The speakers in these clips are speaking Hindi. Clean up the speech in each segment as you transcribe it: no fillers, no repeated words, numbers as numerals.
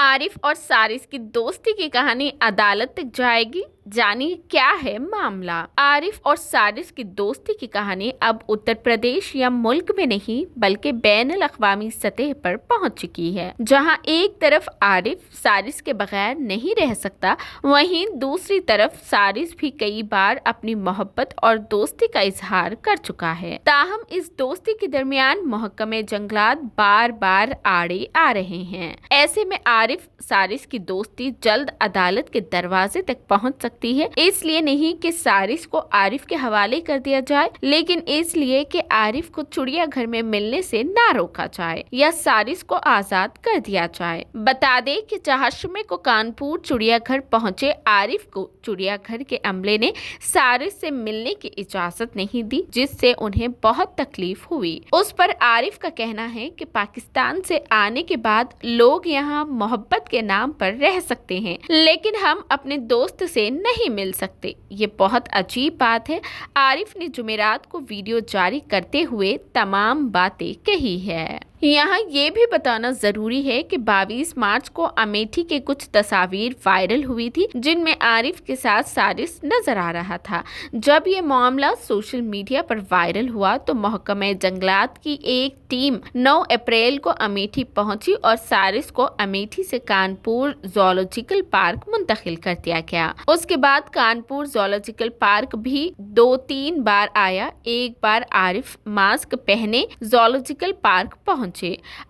आरिफ और सारिस की दोस्ती की कहानी अदालत तक जाएगी। जानिए क्या है मामला। आरिफ और सारिस की दोस्ती की कहानी अब उत्तर प्रदेश या मुल्क में नहीं बल्कि बैनुल अक़वामी सतह पर पहुंच चुकी है। जहां एक तरफ आरिफ सारिस के बगैर नहीं रह सकता, वहीं दूसरी तरफ सारिस भी कई बार अपनी मोहब्बत और दोस्ती का इजहार कर चुका है। ताहम इस दोस्ती के दरमियान महकमे जंगलात बार बार आड़े आ रहे हैं। ऐसे में आरिफ सारिस की दोस्ती जल्द अदालत के दरवाजे तक पहुंच सकती है। इसलिए नहीं कि सारिस को आरिफ के हवाले कर दिया जाए, लेकिन इसलिए कि आरिफ को चिड़ियाघर में मिलने से ना रोका जाए या सारिस को आजाद कर दिया जाए। बता दें कि चाहशमे को कानपुर चिड़ियाघर पहुंचे आरिफ को चिड़ियाघर के अमले ने सारिस से मिलने की इजाजत नहीं दी, जिससे उन्हें बहुत तकलीफ हुई। उस पर आरिफ का कहना है कि पाकिस्तान से आने के बाद लोग यहाँ मोहब्बत के नाम पर रह सकते हैं, लेकिन हम अपने दोस्त से नहीं मिल सकते। ये बहुत अजीब बात है। आरिफ ने जुमेरात को वीडियो जारी करते हुए तमाम बातें कही है। यहाँ ये भी बताना जरूरी है कि 22 मार्च को अमेठी के कुछ तस्वीर वायरल हुई थी, जिनमें आरिफ के साथ सारिस नजर आ रहा था। जब ये मामला सोशल मीडिया पर वायरल हुआ तो महकमे जंगलात की एक टीम 9 अप्रैल को अमेठी पहुंची और सारिस को अमेठी से कानपुर ज़ूलॉजिकल पार्क मुंतकिल कर दिया गया। उसके बाद कानपुर ज़ूलॉजिकल पार्क भी 2-3 बार आया। एक बार आरिफ मास्क पहने ज़ूलॉजिकल पार्क पहुंचे।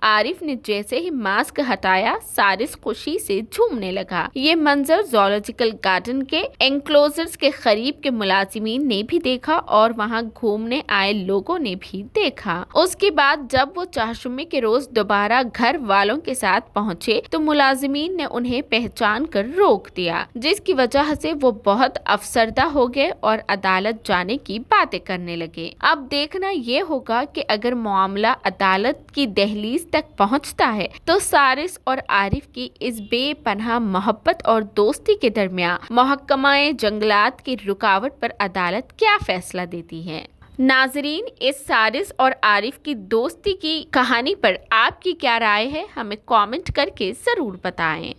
आरिफ ने जैसे ही मास्क हटाया, सारिस खुशी से झूमने लगा। ये मंजर ज़ूलॉजिकल गार्डन के एंक्लोजर्स के करीब के मुलाजिमीन ने भी देखा और वहां घूमने आए लोगों ने भी देखा। उसके बाद जब वो चाहशुमे के रोज दोबारा घर वालों के साथ पहुंचे तो मुलाजिमीन ने उन्हें पहचान कर रोक दिया, जिसकी वजह से वो बहुत अफसरदा हो गए और अदालत जाने की बातें करने लगे। अब देखना ये होगा कि अगर मामला अदालत की दहलीज तक पहुंचता है तो सारिस और आरिफ की इस बेपनाह मोहब्बत और दोस्ती के दरमियान महकमाए जंगलात की रुकावट पर अदालत क्या फैसला देती है। नाजरीन, इस सारिस और आरिफ की दोस्ती की कहानी पर आपकी क्या राय है, हमें कमेंट करके जरूर बताएं।